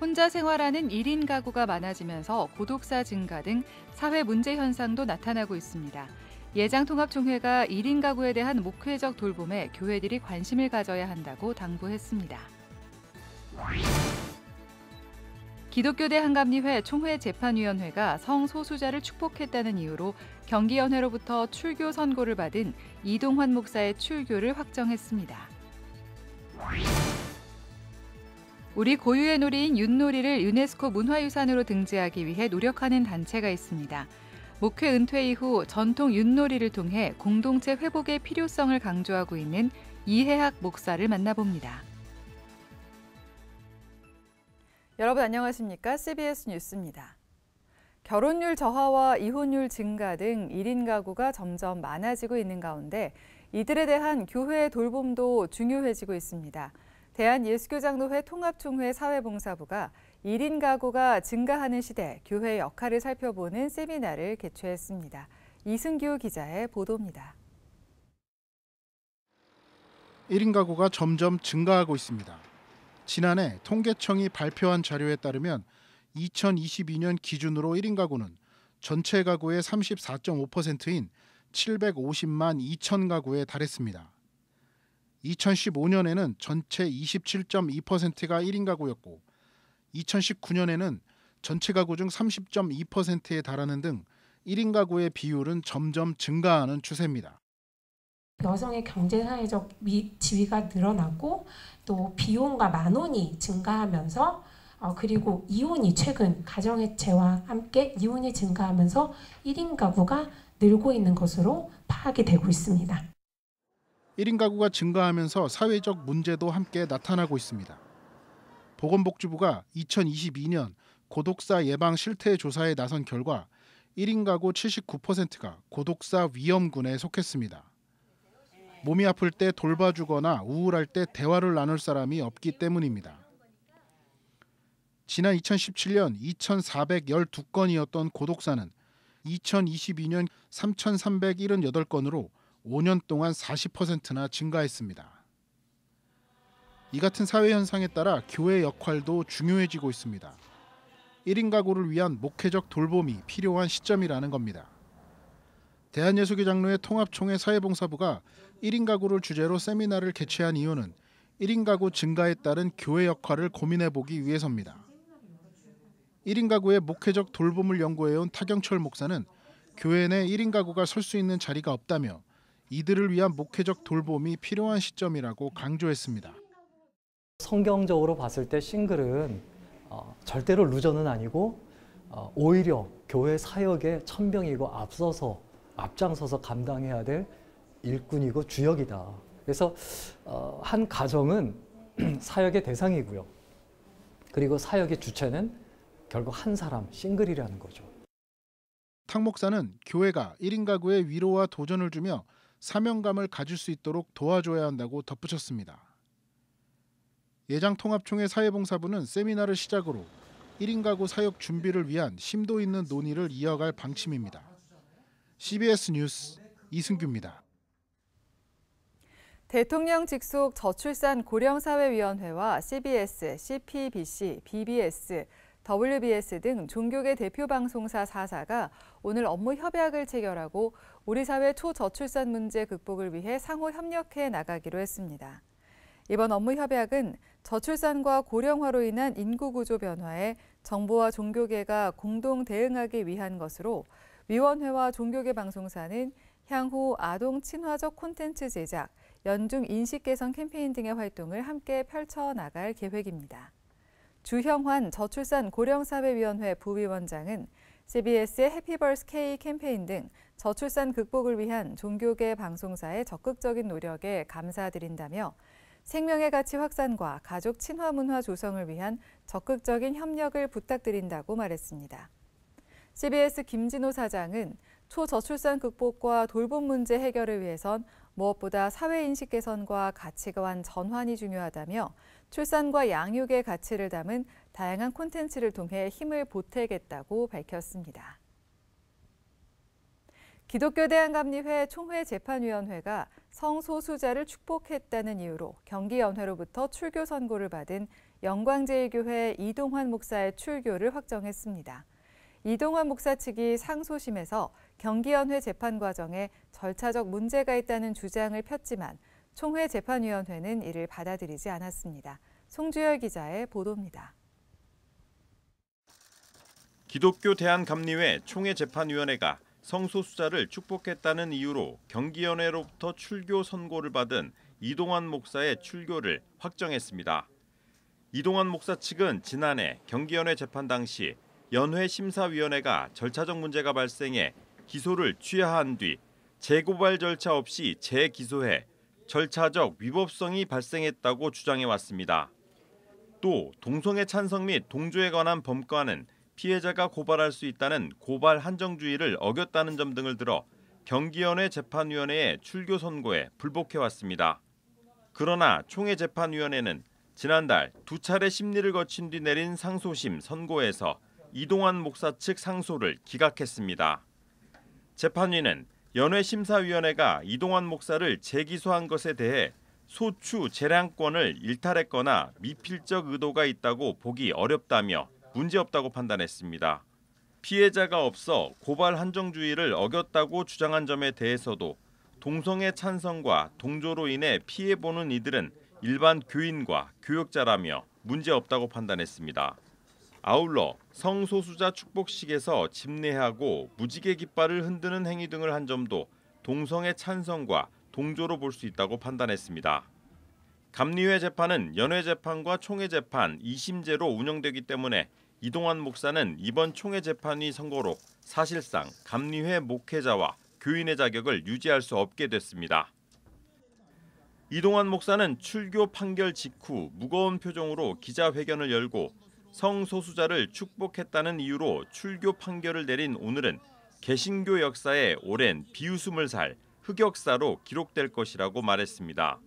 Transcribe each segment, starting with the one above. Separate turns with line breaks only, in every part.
혼자 생활하는 1인 가구가 많아지면서 고독사 증가 등 사회 문제 현상도 나타나고 있습니다. 예장통합총회가 1인 가구에 대한 목회적 돌봄에 교회들이 관심을 가져야 한다고 당부했습니다. 기독교대 한감리회 총회재판위원회가 성소수자를 축복했다는 이유로 경기연회로부터 출교 선고를 받은 이동환 목사의 출교를 확정했습니다. 우리 고유의 놀이인 윷놀이를 유네스코 문화유산으로 등재하기 위해 노력하는 단체가 있습니다. 목회 은퇴 이후 전통 윷놀이를 통해 공동체 회복의 필요성을 강조하고 있는 이해학 목사를 만나봅니다. 여러분 안녕하십니까? CBS 뉴스입니다. 결혼율 저하와 이혼율 증가 등 1인 가구가 점점 많아지고 있는 가운데 이들에 대한 교회의 돌봄도 중요해지고 있습니다. 대한예수교장로회 통합총회 사회봉사부가 1인 가구가 증가하는 시대 교회의 역할을 살펴보는 세미나를 개최했습니다. 이승규 기자의 보도입니다.
1인 가구가 점점 증가하고 있습니다. 지난해 통계청이 발표한 자료에 따르면 2022년 기준으로 1인 가구는 전체 가구의 34.5%인 750만 2천 가구에 달했습니다. 2015년에는 전체 27.2%가 1인 가구였고 2019년에는 전체 가구 중 30.2%에 달하는 등 1인 가구의 비율은 점점 증가하는 추세입니다.
여성의 경제사회적 지위가 늘어나고 또 비용과 만원이 증가하면서 그리고 이혼이 최근 가정해체와 함께 이혼이 증가하면서 1인 가구가 늘고 있는 것으로 파악이 되고 있습니다.
1인 가구가 증가하면서 사회적 문제도 함께 나타나고 있습니다. 보건복지부가 2022년 고독사 예방 실태 조사에 나선 결과 1인 가구 79%가 고독사 위험군에 속했습니다. 몸이 아플 때 돌봐주거나 우울할 때 대화를 나눌 사람이 없기 때문입니다. 지난 2017년 2,412건이었던 고독사는 2022년 3,378건으로 5년 동안 40%나 증가했습니다. 이 같은 사회 현상에 따라 교회의 역할도 중요해지고 있습니다. 1인 가구를 위한 목회적 돌봄이 필요한 시점이라는 겁니다. 대한예수교장로회 통합총회 사회봉사부가 1인 가구를 주제로 세미나를 개최한 이유는 1인 가구 증가에 따른 교회 역할을 고민해보기 위해서입니다. 1인 가구의 목회적 돌봄을 연구해온 타경철 목사는 교회 내 1인 가구가 설 수 있는 자리가 없다며 이들을 위한 목회적 돌봄이 필요한 시점이라고 강조했습니다.
성경적으로 봤을 때 싱글은 절대로 루저는 아니고 오히려 교회 사역의 천병이고 앞장서서 감당해야 될 일꾼이고 주역이다. 그래서 한 가정은 사역의 대상이고요. 그리고 사역의 주체는 결국 한 사람, 싱글이라는 거죠.
탁 목사는 교회가 1인 가구의 위로와 도전을 주며 사명감을 가질 수 있도록 도와줘야 한다고 덧붙였습니다. 예장통합총회 사회봉사부는 세미나를 시작으로 1인 가구 사역 준비를 위한 심도 있는 논의를 이어갈 방침입니다. CBS 뉴스 이승규입니다.
대통령 직속 저출산 고령사회위원회와 CBS, CPBC, BBS, WBS 등 종교계 대표 방송사 4사가 오늘 업무 협약을 체결하고 우리 사회 초저출산 문제 극복을 위해 상호 협력해 나가기로 했습니다. 이번 업무 협약은 저출산과 고령화로 인한 인구구조 변화에 정부와 종교계가 공동 대응하기 위한 것으로 위원회와 종교계 방송사는 향후 아동 친화적 콘텐츠 제작, 연중 인식 개선 캠페인 등의 활동을 함께 펼쳐나갈 계획입니다. 주형환 저출산 고령사회위원회 부위원장은 CBS의 해피버스 K 캠페인 등 저출산 극복을 위한 종교계 방송사의 적극적인 노력에 감사드린다며 생명의 가치 확산과 가족 친화 문화 조성을 위한 적극적인 협력을 부탁드린다고 말했습니다. CBS 김진호 사장은 초저출산 극복과 돌봄 문제 해결을 위해선 무엇보다 사회인식 개선과 가치관 전환이 중요하다며 출산과 양육의 가치를 담은 다양한 콘텐츠를 통해 힘을 보태겠다고 밝혔습니다. 기독교대 한감리회 총회재판위원회가 성소수자를 축복했다는 이유로 경기연회로부터 출교 선고를 받은 영광제일교회 이동환 목사의 출교를 확정했습니다. 이동환 목사 측이 상소심에서 경기연회 재판 과정에 절차적 문제가 있다는 주장을 폈지만 총회 재판위원회는 이를 받아들이지 않았습니다. 송주열 기자의 보도입니다.
기독교 대한감리회 총회재판위원회가 성소수자를 축복했다는 이유로 경기연회로부터 출교 선고를 받은 이동환 목사의 출교를 확정했습니다. 이동환 목사 측은 지난해 경기연회 재판 당시 연회 심사위원회가 절차적 문제가 발생해 기소를 취하한 뒤 재고발 절차 없이 재기소해 절차적 위법성이 발생했다고 주장해왔습니다. 또 동성애 찬성 및 동조에 관한 범과는 피해자가 고발할 수 있다는 고발 한정주의를 어겼다는 점 등을 들어 경기연회 재판위원회의 출교 선고에 불복해왔습니다. 그러나 총회재판위원회는 지난달 2차례 심리를 거친 뒤 내린 상소심 선고에서 이동환 목사 측 상소를 기각했습니다. 재판위는 연회심사위원회가 이동환 목사를 재기소한 것에 대해 소추 재량권을 일탈했거나 미필적 의도가 있다고 보기 어렵다며 문제없다고 판단했습니다. 피해자가 없어 고발 한정주의를 어겼다고 주장한 점에 대해서도 동성애 찬성과 동조로 인해 피해보는 이들은 일반 교인과 교역자라며 문제없다고 판단했습니다. 아울러 성소수자 축복식에서 집례하고 무지개 깃발을 흔드는 행위 등을 한 점도 동성애 찬성과 동조로 볼 수 있다고 판단했습니다. 감리회 재판은 연회재판과 총회재판 2심제로 운영되기 때문에 이동환 목사는 이번 총회재판위 선고로 사실상 감리회 목회자와 교인의 자격을 유지할 수 없게 됐습니다. 이동환 목사는 출교 판결 직후 무거운 표정으로 기자회견을 열고 성소수자를 축복했다는 이유로 출교 판결을 내린 오늘은 개신교 역사에 오랜 비웃음을 살 흑역사로 기록될 것이라고 말했습니다.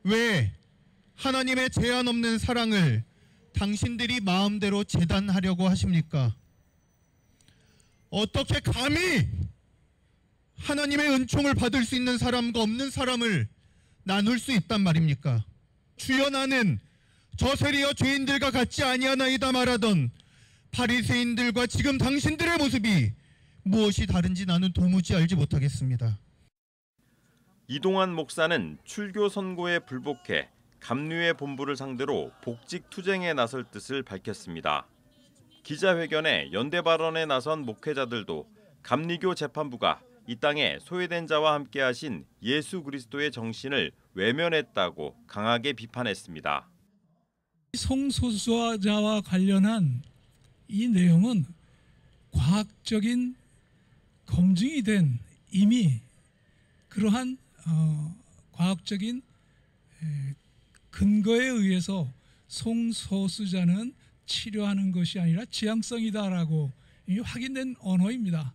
왜 하나님의 제한 없는 사랑을 당신들이 마음대로 재단하려고 하십니까? 어떻게 감히 하나님의 은총을 받을 수 있는 사람과 없는 사람을 나눌 수 있단 말입니까? 주여 나는 저세리여 죄인들과 같지 아니하나이다 말하던 바리새인들과 지금 당신들의 모습이 무엇이 다른지 나는 도무지 알지 못하겠습니다.
이동환 목사는 출교 선고에 불복해 감리회 본부를 상대로 복직 투쟁에 나설 뜻을 밝혔습니다. 기자회견에 연대 발언에 나선 목회자들도 감리교 재판부가 이 땅에 소외된 자와 함께 하신 예수 그리스도의 정신을 외면했다고 강하게 비판했습니다.
성소수자와 관련한 이 내용은 과학적인 검증이 된 이미 그러한 과학적인 근거에 의해서 성소수자는 치료하는 것이 아니라 지향성이다라고 확인된 언어입니다.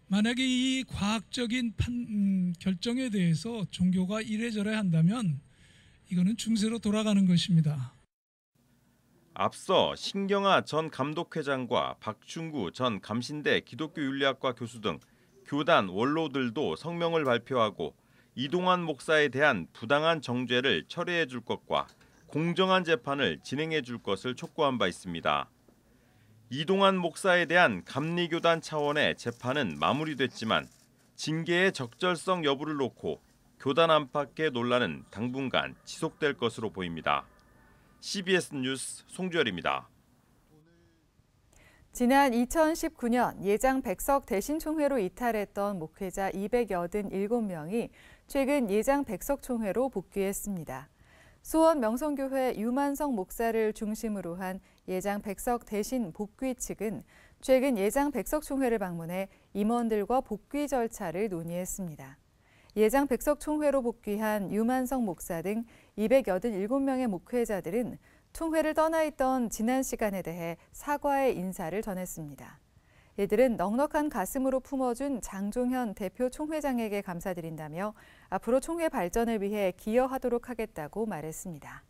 만약에 이 과학적인 결정에 대해서 종교가 이래저래 한다면 이거는 중세로 돌아가는 것입니다.
앞서 신경아 전 감독회장과 박충구 전 감신대 기독교윤리학과 교수 등 교단 원로들도 성명을 발표하고 이동환 목사에 대한 부당한 정죄를 철회해 줄 것과 공정한 재판을 진행해 줄 것을 촉구한 바 있습니다. 이동환 목사에 대한 감리교단 차원의 재판은 마무리됐지만 징계의 적절성 여부를 놓고 교단 안팎의 논란은 당분간 지속될 것으로 보입니다. CBS 뉴스 송주열입니다.
지난 2019년 예장 백석 대신총회로 이탈했던 목회자 287명이 최근 예장 백석총회로 복귀했습니다. 수원 명성교회 유만성 목사를 중심으로 한 예장 백석 대신 복귀 측은 최근 예장 백석총회를 방문해 임원들과 복귀 절차를 논의했습니다. 예장 백석총회로 복귀한 유만성 목사 등 287명의 목회자들은 총회를 떠나 있던 지난 시간에 대해 사과의 인사를 전했습니다. 이들은 넉넉한 가슴으로 품어준 장종현 대표 총회장에게 감사드린다며 앞으로 총회 발전을 위해 기여하도록 하겠다고 말했습니다.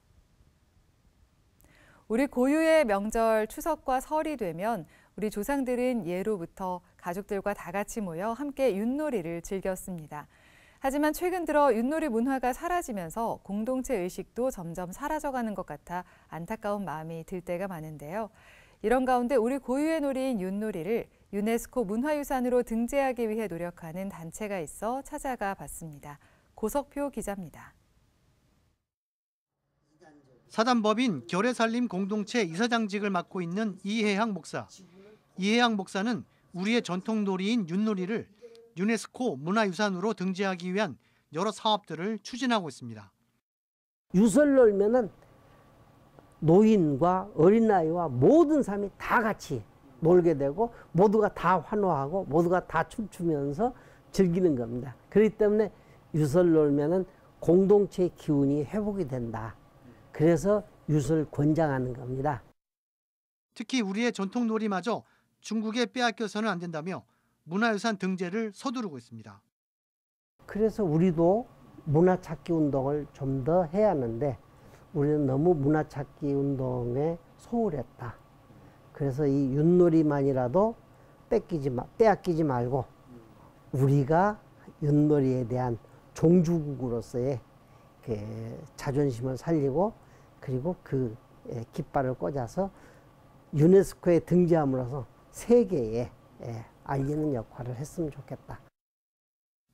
우리 고유의 명절 추석과 설이 되면 우리 조상들은 예로부터 가족들과 다 같이 모여 함께 윷놀이를 즐겼습니다. 하지만 최근 들어 윷놀이 문화가 사라지면서 공동체 의식도 점점 사라져가는 것 같아 안타까운 마음이 들 때가 많은데요. 이런 가운데 우리 고유의 놀이인 윷놀이를 유네스코 문화유산으로 등재하기 위해 노력하는 단체가 있어 찾아가 봤습니다. 고석표 기자입니다.
사단법인 결의살림 공동체 이사장직을 맡고 있는 이혜향 목사. 이혜향 목사는 우리의 전통 놀이인 윷놀이를 유네스코 문화유산으로 등재하기 위한 여러 사업들을 추진하고 있습니다.
유설 놀면은 노인과 어린아이와 모든 사람이 다 같이 놀게 되고 모두가 다 환호하고 모두가 다 춤추면서 즐기는 겁니다. 그렇기 때문에 유설 놀면은 공동체의 기운이 회복이 된다. 그래서 유설 권장하는 겁니다.
특히 우리의 전통 놀이마저 중국에 빼앗겨서는 안 된다며 문화유산 등재를 서두르고 있습니다.
그래서 우리도 문화찾기 운동을 좀 더 해야 하는데 우리는 너무 문화찾기 운동에 소홀했다. 그래서 이 윷놀이만이라도 빼앗기지 말고 우리가 윷놀이에 대한 종주국으로서의 자존심을 살리고 그리고 그 깃발을 꽂아서 유네스코에 등재함으로써 세계에 알리는 역할을 했으면 좋겠다.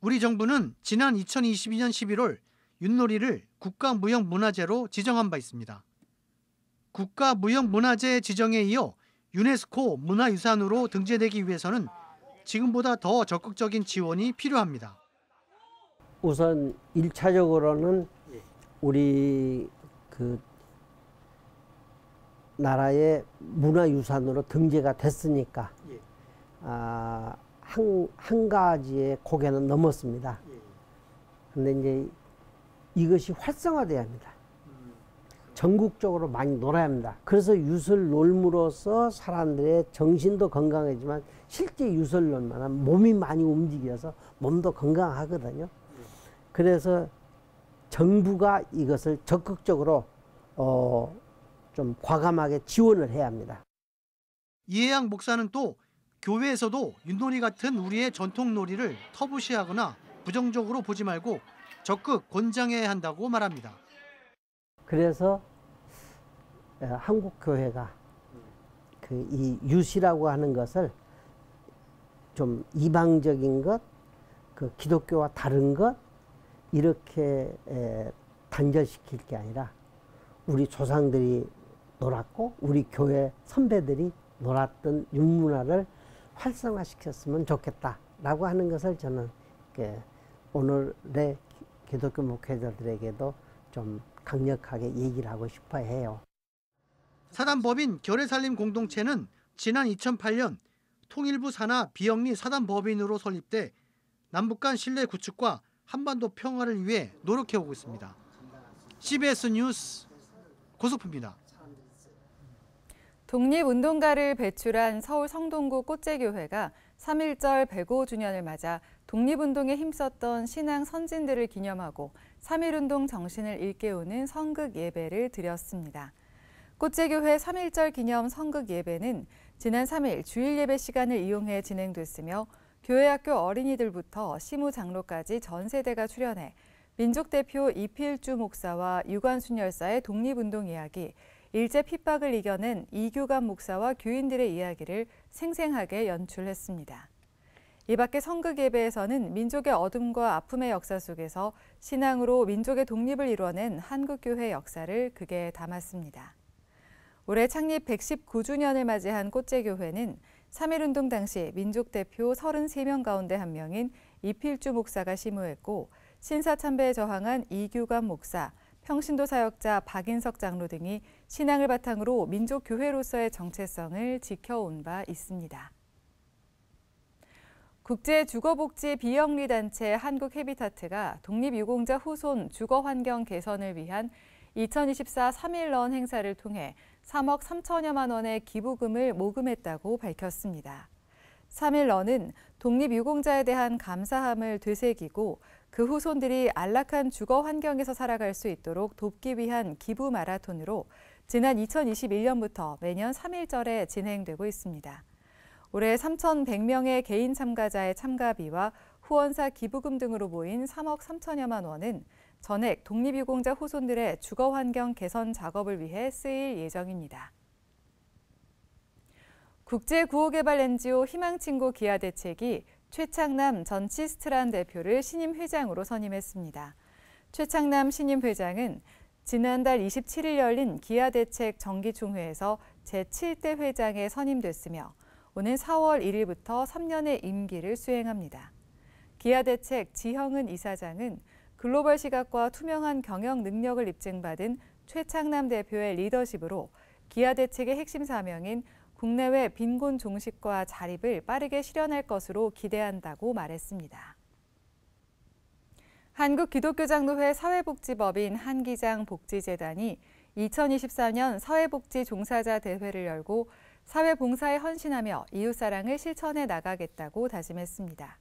우리 정부는 지난 2022년 11월 윷놀이를 국가무형문화재로 지정한 바 있습니다. 국가무형문화재 지정에 이어 유네스코 문화유산으로 등재되기 위해서는 지금보다 더 적극적인 지원이 필요합니다.
우선 1차적으로는 우리 그 나라의 문화유산으로 등재가 됐으니까 한 가지의 고개는 넘었습니다. 그런데 이제 이것이 활성화돼야 합니다. 전국적으로 많이 놀아야 합니다. 그래서 유설 놀므로써 사람들의 정신도 건강하지만 실제 유설 놀만한 몸이 많이 움직여서 몸도 건강하거든요. 그래서 정부가 이것을 적극적으로 좀 과감하게 지원을 해야 합니다.
이혜양 목사는 또 교회에서도 윷놀이 같은 우리의 전통 놀이를 터부시하거나 부정적으로 보지 말고 적극 권장해야 한다고 말합니다.
그래서 한국 교회가 이 윷이라고 하는 것을 좀 이방적인 것, 그 기독교와 다른 것 이렇게 단절시킬 게 아니라 우리 조상들이 놀았고 우리 교회 선배들이 놀았던 윷문화를 활성화시켰으면 좋겠다라고 하는 것을 저는 오늘의 기독교 목회자들에게도 좀 강력하게 얘기를 하고 싶어 해요.
사단법인 결의살림 공동체는 지난 2008년 통일부 산하 비영리 사단법인으로 설립돼 남북 간 신뢰 구축과 한반도 평화를 위해 노력해오고 있습니다. CBS 뉴스 고석표입니다.
독립운동가를 배출한 서울 성동구 꽃제교회가 3.1절 105주년을 맞아 독립운동에 힘썼던 신앙 선진들을 기념하고 3.1운동 정신을 일깨우는 성극 예배를 드렸습니다. 꽃제교회 3.1절 기념 성극 예배는 지난 3일 주일 예배 시간을 이용해 진행됐으며 교회학교 어린이들부터 시무 장로까지 전 세대가 출연해 민족대표 이필주 목사와 유관순 열사의 독립운동 이야기, 일제 핍박을 이겨낸 이규감 목사와 교인들의 이야기를 생생하게 연출했습니다. 이 밖에 성극 예배에서는 민족의 어둠과 아픔의 역사 속에서 신앙으로 민족의 독립을 이뤄낸 한국교회 역사를 극에 담았습니다. 올해 창립 119주년을 맞이한 꽃제교회는 3.1운동 당시 민족대표 33명 가운데 한 명인 이필주 목사가 시무했고 신사참배에 저항한 이규감 목사, 평신도 사역자 박인석 장로 등이 신앙을 바탕으로 민족교회로서의 정체성을 지켜온 바 있습니다. 국제주거복지 비영리단체 한국해비타트가 독립유공자 후손 주거환경 개선을 위한 2024 3.1런 행사를 통해 3억 3천여만 원의 기부금을 모금했다고 밝혔습니다. 3.1런은 독립유공자에 대한 감사함을 되새기고 그 후손들이 안락한 주거 환경에서 살아갈 수 있도록 돕기 위한 기부 마라톤으로 지난 2021년부터 매년 3.1절에 진행되고 있습니다. 올해 3,100명의 개인 참가자의 참가비와 후원사 기부금 등으로 모인 3억 3천여만 원은 전액 독립유공자 후손들의 주거환경 개선 작업을 위해 쓰일 예정입니다. 국제구호개발 NGO 희망친구 기아대책이 최창남 전 치스트란 대표를 신임 회장으로 선임했습니다. 최창남 신임 회장은 지난달 27일 열린 기아대책 정기총회에서 제7대 회장에 선임됐으며 오는 4월 1일부터 3년의 임기를 수행합니다. 기아대책 지형은 이사장은 글로벌 시각과 투명한 경영 능력을 입증받은 최창남 대표의 리더십으로 기아대책의 핵심 사명인 국내외 빈곤 종식과 자립을 빠르게 실현할 것으로 기대한다고 말했습니다. 한국기독교장로회 사회복지법인 한기장복지재단이 2024년 사회복지 종사자 대회를 열고 사회봉사에 헌신하며 이웃사랑을 실천해 나가겠다고 다짐했습니다.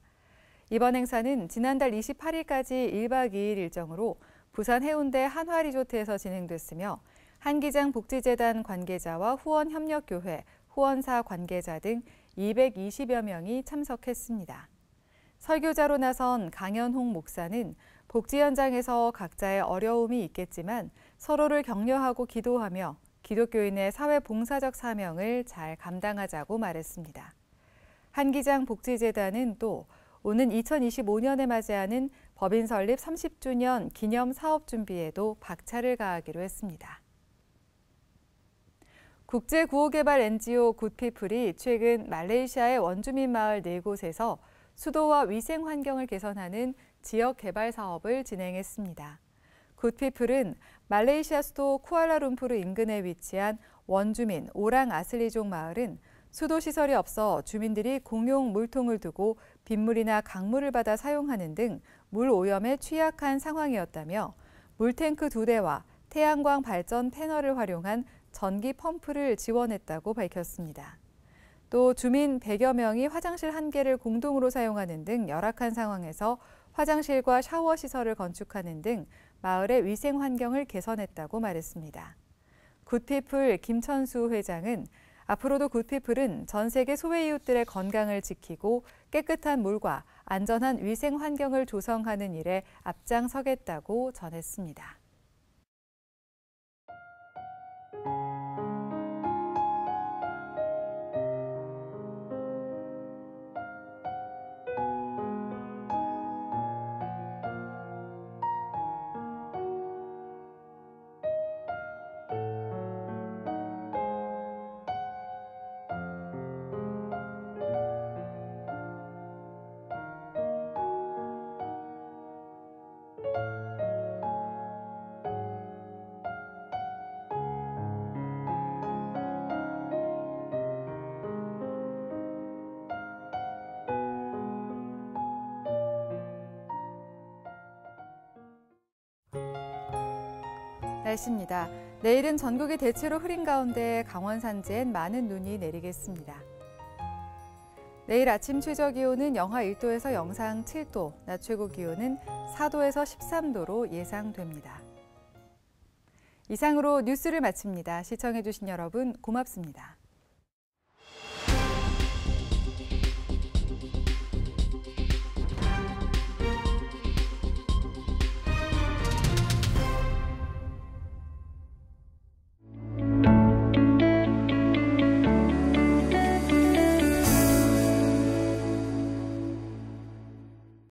이번 행사는 지난달 28일까지 1박 2일 일정으로 부산 해운대 한화리조트에서 진행됐으며 한기장복지재단 관계자와 후원협력교회, 후원사 관계자 등 220여 명이 참석했습니다. 설교자로 나선 강연홍 목사는 복지 현장에서 각자의 어려움이 있겠지만 서로를 격려하고 기도하며 기독교인의 사회봉사적 사명을 잘 감당하자고 말했습니다. 한기장복지재단은 또 오는 2025년에 맞이하는 법인 설립 30주년 기념 사업 준비에도 박차를 가하기로 했습니다. 국제구호개발 NGO 굿피플이 최근 말레이시아의 원주민 마을 4곳에서 수도와 위생 환경을 개선하는 지역 개발 사업을 진행했습니다. 굿피플은 말레이시아 수도 쿠알라룸푸르 인근에 위치한 원주민 오랑 아슬리족 마을은 수도 시설이 없어 주민들이 공용 물통을 두고 빗물이나 강물을 받아 사용하는 등 물 오염에 취약한 상황이었다며 물탱크 2대와 태양광 발전 패널을 활용한 전기 펌프를 지원했다고 밝혔습니다. 또 주민 100여 명이 화장실 1개를 공동으로 사용하는 등 열악한 상황에서 화장실과 샤워 시설을 건축하는 등 마을의 위생 환경을 개선했다고 말했습니다. 굿피플 김천수 회장은 앞으로도 굿피플은 전 세계 소외 이웃들의 건강을 지키고 깨끗한 물과 안전한 위생 환경을 조성하는 일에 앞장서겠다고 전했습니다. 날씨입니다. 내일은 전국이 대체로 흐린 가운데 강원 산지엔 많은 눈이 내리겠습니다. 내일 아침 최저 기온은 영하 1도에서 영상 7도, 낮 최고 기온은 4도에서 13도로 예상됩니다. 이상으로 뉴스를 마칩니다. 시청해주신 여러분 고맙습니다.